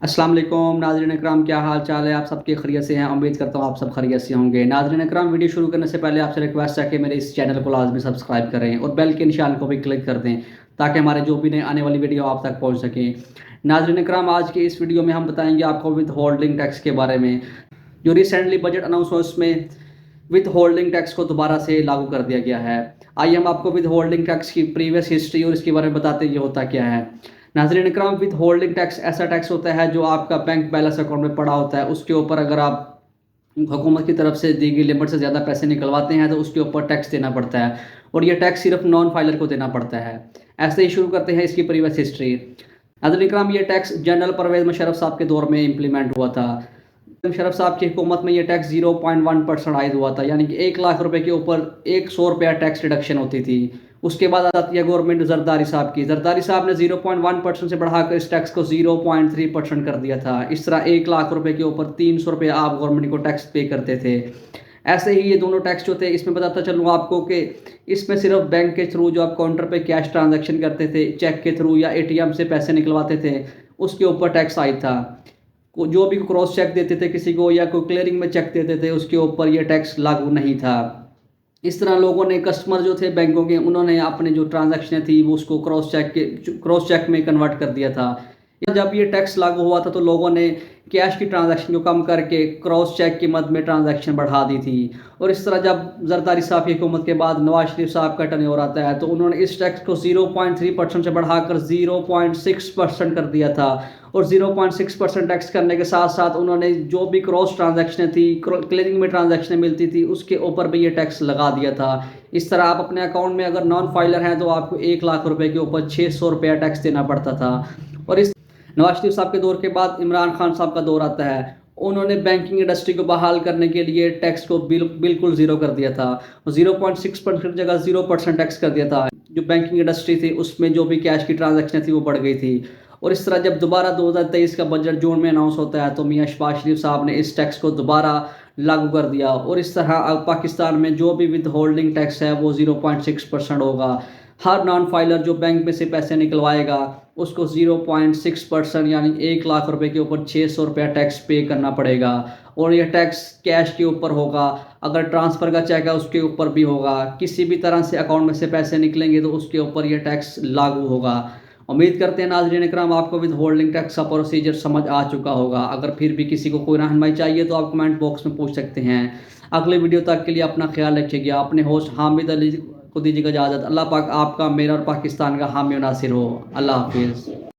अस्सलाम वालेकुम नाज़रीन इकराम, क्या हाल चाल है। आप सबके खैरियत से हैं। उम्मीद करता हूँ आप सब खैरियत से होंगे। नाज़रीन इकराम, वीडियो शुरू करने से पहले आपसे रिक्वेस्ट है कि मेरे इस चैनल को लाजमी सब्सक्राइब करें और बेल के निशान को भी क्लिक कर दें ताकि हमारे जो भी नए आने वाली वीडियो आप तक पहुँच सके। नाज़रीन इकराम, आज के इस वीडियो में हम बताएंगे आपको विद होल्डिंग टैक्स के बारे में। जो रिसेंटली बजट अनाउंस हुआ उसमें विद होल्डिंग टैक्स को दोबारा से लागू कर दिया गया है। आइए हम आपको विद होल्डिंग टैक्स की प्रीवियस हिस्ट्री और इसके बारे में बताते हैं ये होता क्या है। नाज़रीन इकराम, विद होल्डिंग टैक्स ऐसा टैक्स होता है जो आपका बैंक बैलेंस अकाउंट में पड़ा होता है, उसके ऊपर अगर आप हुकूमत की तरफ से दी गई लिमिट से ज़्यादा पैसे निकलवाते हैं तो उसके ऊपर टैक्स देना पड़ता है और ये टैक्स सिर्फ नॉन फाइलर को देना पड़ता है। ऐसे ही शुरू करते हैं इसकी प्रीवियस हिस्ट्री। नाज़रीन इकराम, ये टैक्स जनरल परवेज़ मुशर्रफ साहब के दौर में इम्प्लीमेंट हुआ था। मुशर्रफ साहब की हुकूमत में ये टैक्स 0.1% आयद हुआ था, यानी कि 1 लाख रुपए के ऊपर 100 रुपया टैक्स रिडक्शन होती थी। उसके बाद आती है गवर्नमेंट जरदारी साहब की। जरदारी साहब ने 0.1% से बढ़ाकर इस टैक्स को 0.3% कर दिया था। इस तरह 1 लाख रुपए के ऊपर 300 रुपये आप गवर्नमेंट को टैक्स पे करते थे। ऐसे ही ये दोनों टैक्स जो थे, इसमें बताता चलूँ आपको कि इसमें सिर्फ बैंक के थ्रू जो आप काउंटर पे कैश ट्रांजैक्शन करते थे, चेक के थ्रू या एटीएम से पैसे निकलवाते थे, उसके ऊपर टैक्स आयद था। जो भी क्रॉस चेक देते थे किसी को या कोई क्लियरिंग में चेक देते थे, उसके ऊपर ये टैक्स लागू नहीं था। इस तरह लोगों ने, कस्टमर जो थे बैंकों के, उन्होंने अपने जो ट्रांजैक्शन थी वो उसको क्रॉस चेक में कन्वर्ट कर दिया था। जब ये टैक्स लागू हुआ था तो लोगों ने कैश की ट्रांजैक्शन को कम करके क्रॉस चेक की मद में ट्रांजैक्शन बढ़ा दी थी। और इस तरह जब जरदारी साहब की हुकूमत के बाद नवाज शरीफ साहब का टर्नओवर आता है तो उन्होंने इस टैक्स को 0.3% से बढ़ाकर 0.6% कर दिया था। और 0.6% टैक्स करने के साथ साथ उन्होंने जो भी क्रॉस ट्रांजैक्शन थी, क्लियरिंग में ट्रांजैक्शन मिलती थी, उसके ऊपर भी ये टैक्स लगा दिया था। इस तरह आप अपने अकाउंट में अगर नॉन फाइलर हैं तो आपको 1 लाख रुपए के ऊपर 600 रुपया टैक्स देना पड़ता था। और इस नवाज शरीफ साहब के दौर के बाद इमरान खान साहब का दौर आता है। उन्होंने बैंकिंग इंडस्ट्री को बहाल करने के लिए टैक्स को बिल्कुल ज़ीरो कर दिया था। 0.6% की जगह 0% टैक्स कर दिया था। जो बैंकिंग इंडस्ट्री थी उसमें जो भी कैश की ट्रांजैक्शन थी वो बढ़ गई थी। और इस तरह जब दोबारा 2023 का बजट जून में अनाउंस होता है तो मियां शहबाज शरीफ साहब ने इस टैक्स को दोबारा लागू कर दिया। और इस तरह अब पाकिस्तान में जो भी विद होल्डिंग टैक्स है वो 0.6% होगा। हर नॉन फाइलर जो बैंक में से पैसे निकलवाएगा उसको 0.6% यानी 1 लाख रुपए के ऊपर 600 रुपया टैक्स पे करना पड़ेगा। और यह टैक्स कैश के ऊपर होगा, अगर ट्रांसफ़र का चेक है उसके ऊपर भी होगा, किसी भी तरह से अकाउंट में से पैसे निकलेंगे तो उसके ऊपर यह टैक्स लागू होगा। उम्मीद करते हैं नाज़रीन इकराम आपको विद होल्डिंग टैक्स का प्रोसीजर समझ आ चुका होगा। अगर फिर भी किसी को कोई रहनुमाई चाहिए तो आप कमेंट बॉक्स में पूछ सकते हैं। अगले वीडियो तक के लिए अपना ख्याल रखिएगा। अपने होस्ट हामिद अली को दीजिएगा इजाज़त। अल्लाह पाक आपका, मेरा और पाकिस्तान का हामी और नासिर हो। अल्लाह हाफिज़।